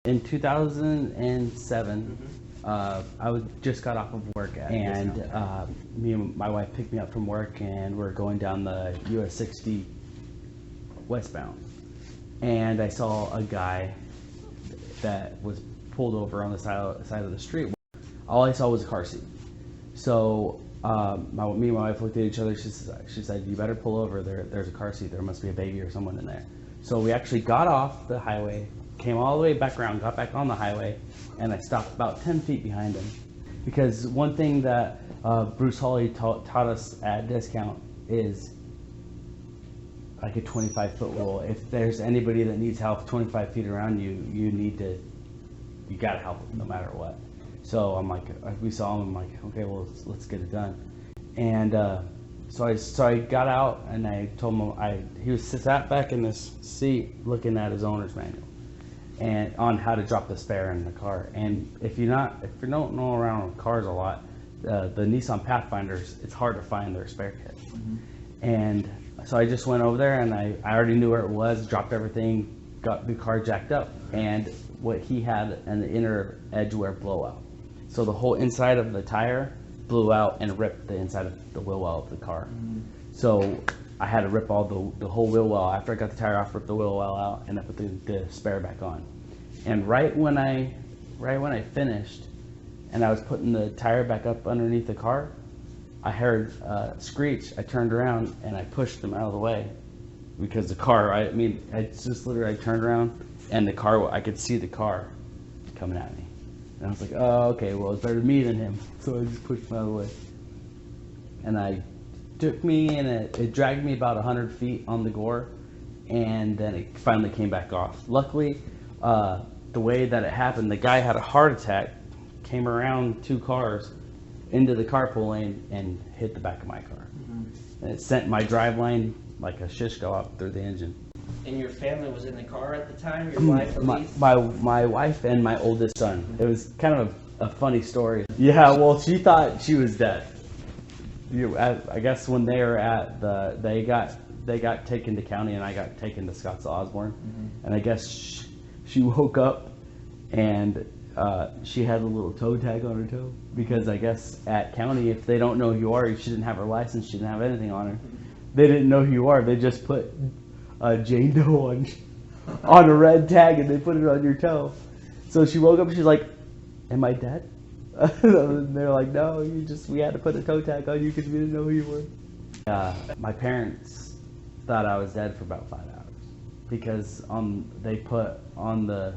In 2007, I just got off of work, and me and my wife picked me up from work, and we're going down the US 60 westbound. And I saw a guy that was pulled over on the side of the street. All I saw was a car seat. So me and my wife looked at each other. She said, "You better pull over. There's a car seat. There must be a baby or someone in there." So we actually got off the highway, came all the way back around, got back on the highway, and I stopped about 10 feet behind him. Because one thing that Bruce Hawley taught us at Discount is like a 25-foot rule. If there's anybody that needs help 25 feet around you, you gotta help them no matter what. So I'm like, we saw him, I'm like, okay, well, let's get it done. And so I got out and I told him, he was sat back in this seat looking at his owner's manual and on how to drop the spare in the car. And if you don't know around cars a lot, the Nissan Pathfinders, it's hard to find their spare kit. Mm-hmm. And so I just went over there and I already knew where it was, dropped everything, got the car jacked up, and what he had an inner edge wear blowout. So the whole inside of the tire blew out and ripped the inside of the wheel well of the car. Mm-hmm. So I had to rip all the whole wheel well. After I got the tire off, rip the wheel well out, and I put the spare back on. And right when I finished, and I was putting the tire back up underneath the car, I heard a screech. I turned around and I pushed them out of the way because the car. I just literally I turned around and the car. I could see the car coming at me, and I was like, "Oh, okay. Well, it's better me than him." So I just pushed him out of the way, and it took me and it dragged me about 100 feet on the gore, and then it finally came back off. Luckily, the way that it happened, the guy had a heart attack, came around 2 cars into the carpool lane and hit the back of my car. Mm-hmm. And it sent my drive line like a shish go up through the engine. And your family was in the car at the time? Your wife, Elise? My wife and my oldest son. Mm-hmm. It was kind of a funny story. Yeah, well, she thought she was dead. I guess when they were at they got taken to county and I got taken to Scottsdale Osborne. Mm-hmm. And I guess she woke up and she had a little toe tag on her toe, because I guess at county, if they don't know who you are, she didn't have her license, she didn't have anything on her. They didn't know who you are. They just put Jane Doe on a red tag and they put it on your toe. So she woke up and she's like, "Am I dead?" And they're like, "No, we had to put a toe tag on you because we didn't know who you were." My parents thought I was dead for about 5 hours because they put on the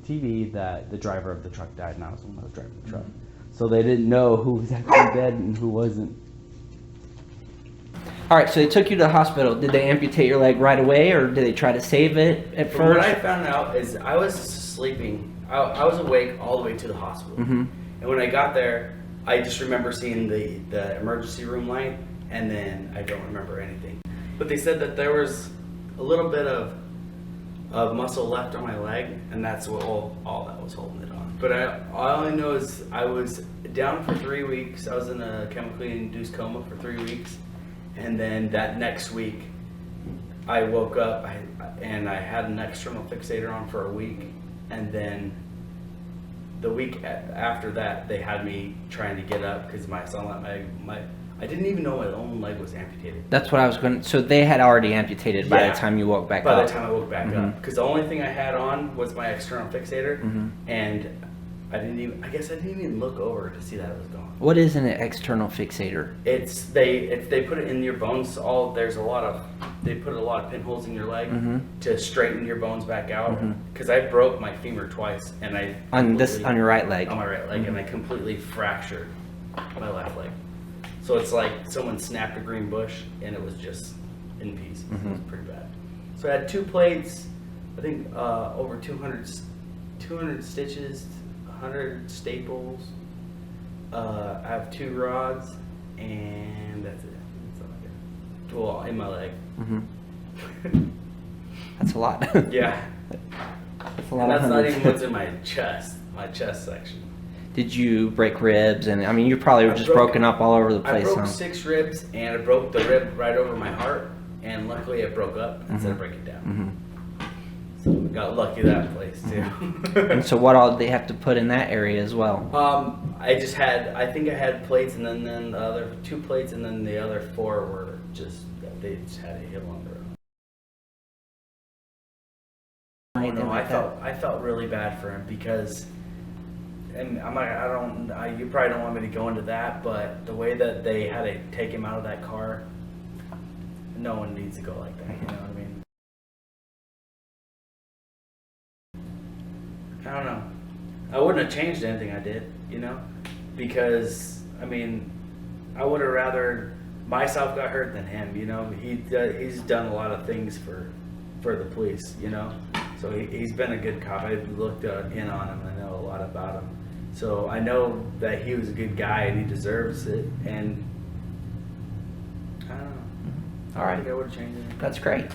TV that the driver of the truck died, and I was the one that was driving the truck. So they didn't know who was actually dead and who wasn't. All right, so they took you to the hospital. Did they amputate your leg right away, or did they try to save it at From first? what I found out is I was sleeping. I was awake all the way to the hospital. Mm-hmm. And when I got there, I just remember seeing the emergency room light, and then I don't remember anything. But they said that there was a little bit of muscle left on my leg, and that's all that was holding it on. But all I know is I was down for 3 weeks. I was in a chemically induced coma for 3 weeks, and then that next week I woke up and I had an external fixator on for a week, and then the week after that they had me trying to get up because I didn't even know my own leg was amputated. That's what I was going to... So they had already amputated by the time you woke back up? By the time I woke back up. Because the only thing I had on was my external fixator, and I didn't even look over to see that it was gone. What is an external fixator? They put it in your bones. They put a lot of pinholes in your leg to straighten your bones back out. Because I broke my femur twice, and on your right leg. On my right leg, and I completely fractured my left leg. So it's like someone snapped a green bush and it was just in pieces. It was pretty bad. So I had 2 plates, I think over 200 stitches, 100 staples. I have 2 rods, and that's it. That's all I got. Well, in my leg. That's a lot. Yeah. That's a lot. And that's not even what's in my chest section. Did you break ribs? And I mean, you probably were just broken up all over the place. I broke 6 ribs, and I broke the rib right over my heart, and luckily it broke up instead of breaking down. So got lucky that place too. And so what all did they have to put in that area as well? I think I had plates, and then the other 2 plates, and then the other 4 were they just had a hit on the road. Anything like that? I felt really bad for him because, and you probably don't want me to go into that, but the way that they had to take him out of that car, no one needs to go like that. You know what I mean? I don't know. I wouldn't have changed anything I did, you know, because I mean, I would have rather myself got hurt than him. You know, he's done a lot of things for the police, you know. So he's been a good cop. I looked in on him. I know a lot about him. So I know that he was a good guy and he deserves it. And I don't know. All right. I think I would have changed it. That's great.